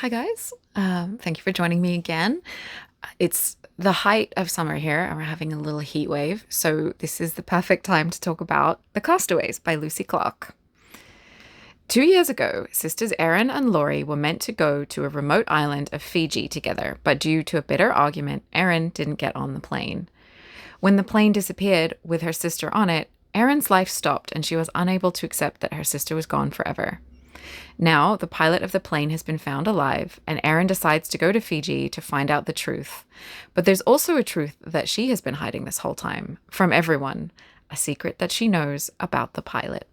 Hi, guys. Thank you for joining me again. It's the height of summer here, and we're having a little heat wave. So, this is the perfect time to talk about The Castaways by Lucy Clarke. 2 years ago, sisters Erin and Lori were meant to go to a remote island of Fiji together, but due to a bitter argument, Erin didn't get on the plane. When the plane disappeared with her sister on it, Erin's life stopped and she was unable to accept that her sister was gone forever. Now, the pilot of the plane has been found alive, and Erin decides to go to Fiji to find out the truth. But there's also a truth that she has been hiding this whole time from everyone, a secret that she knows about the pilot.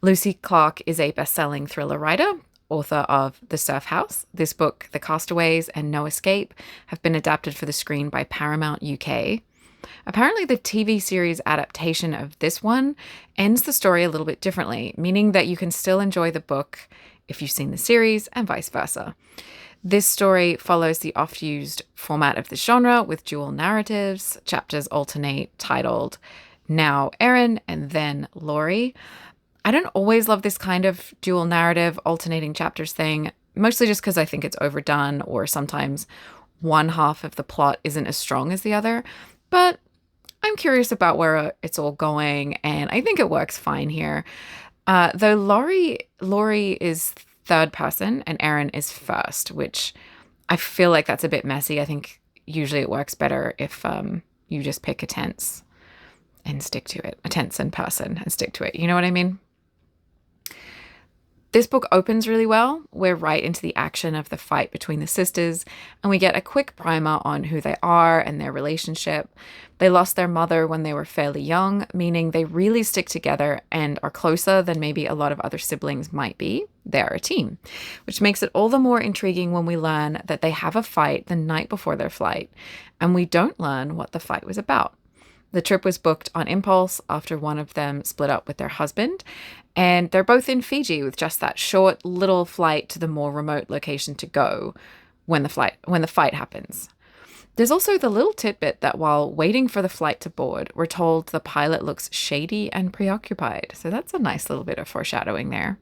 Lucy Clarke is a best-selling thriller writer, author of The Surf House. This book, The Castaways and No Escape, have been adapted for the screen by Paramount UK. Apparently, the TV series adaptation of this one ends the story a little bit differently, meaning that you can still enjoy the book if you've seen the series and vice versa. This story follows the oft-used format of the genre with dual narratives. Chapters alternate, titled Now Erin and Then Lori. I don't always love this kind of dual narrative alternating chapters thing, mostly just because I think it's overdone or sometimes one half of the plot isn't as strong as the other. But I'm curious about where it's all going, and I think it works fine here. Though Lori is third person and Erin is first, which I feel like that's a bit messy. I think usually it works better if you just pick a tense and stick to it, a tense and person and stick to it. You know what I mean? This book opens really well. We're right into the action of the fight between the sisters, and we get a quick primer on who they are and their relationship. They lost their mother when they were fairly young, meaning they really stick together and are closer than maybe a lot of other siblings might be. They're a team, which makes it all the more intriguing when we learn that they have a fight the night before their flight, and we don't learn what the fight was about. The trip was booked on impulse after one of them split up with their husband, and they're both in Fiji with just that short little flight to the more remote location to go when the fight happens. There's also the little tidbit that while waiting for the flight to board, we're told the pilot looks shady and preoccupied. So that's a nice little bit of foreshadowing there.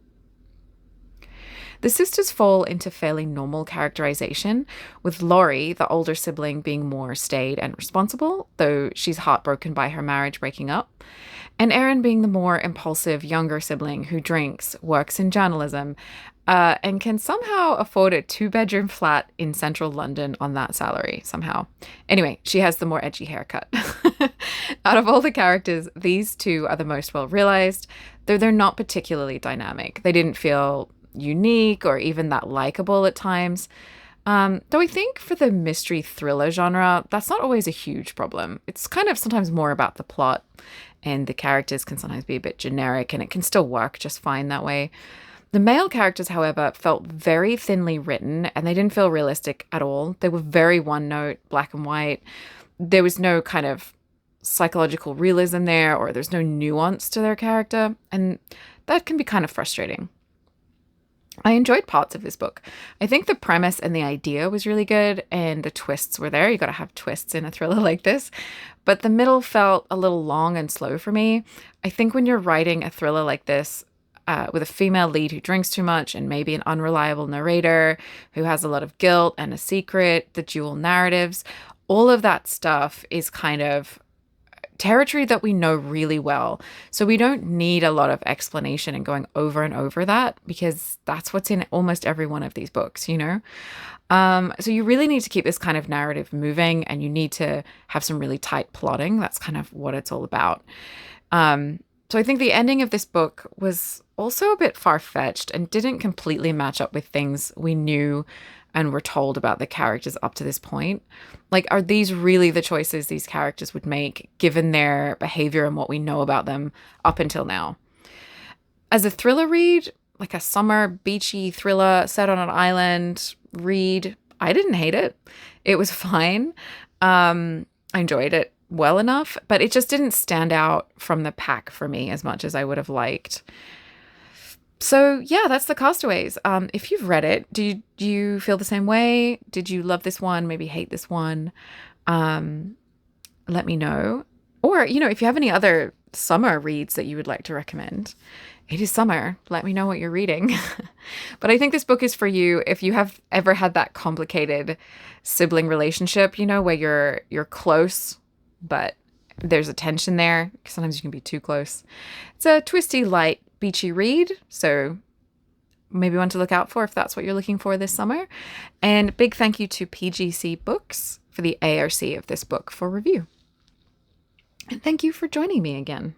The sisters fall into fairly normal characterization, with Lori, the older sibling, being more staid and responsible, though she's heartbroken by her marriage breaking up, and Erin being the more impulsive younger sibling who drinks, works in journalism, and can somehow afford a two-bedroom flat in central London on that salary, somehow. Anyway, she has the more edgy haircut. Out of all the characters, these two are the most well-realized, though they're not particularly dynamic. They didn't feel unique or even that likable at times. Though I think for the mystery thriller genre, that's not always a huge problem. It's kind of sometimes more about the plot, and the characters can sometimes be a bit generic, and it can still work just fine that way. The male characters, however, felt very thinly written, and they didn't feel realistic at all. They were very one note, black and white. There was no kind of psychological realism there, or there's no nuance to their character, and that can be kind of frustrating. I enjoyed parts of this book. I think the premise and the idea was really good, and the twists were there. You got to have twists in a thriller like this. But the middle felt a little long and slow for me. I think when you're writing a thriller like this, with a female lead who drinks too much and maybe an unreliable narrator who has a lot of guilt and a secret, the dual narratives, all of that stuff is kind of territory that we know really well. So we don't need a lot of explanation and going over and over that, because that's what's in almost every one of these books, you know? So you really need to keep this kind of narrative moving, and you need to have some really tight plotting. That's kind of what it's all about. So I think the ending of this book was also a bit far-fetched and didn't completely match up with things we knew and were told about the characters up to this point. Like, are these really the choices these characters would make given their behavior and what we know about them up until now? As a thriller read, like a summer beachy thriller set on an island read, I didn't hate it. It was fine. I enjoyed it well enough, but it just didn't stand out from the pack for me as much as I would have liked. So yeah, that's The Castaways. If you've read it, do you feel the same way? Did you love this one? Maybe hate this one? Let me know. Or, if you have any other summer reads that you would like to recommend. It is summer. Let me know what you're reading. But I think this book is for you if you have ever had that complicated sibling relationship, where you're close, but there's a tension there. Sometimes you can be too close. It's a twisty, light, beachy read, so maybe one to look out for if that's what you're looking for this summer. And big thank you to PGC Books for the ARC of this book for review. And thank you for joining me again.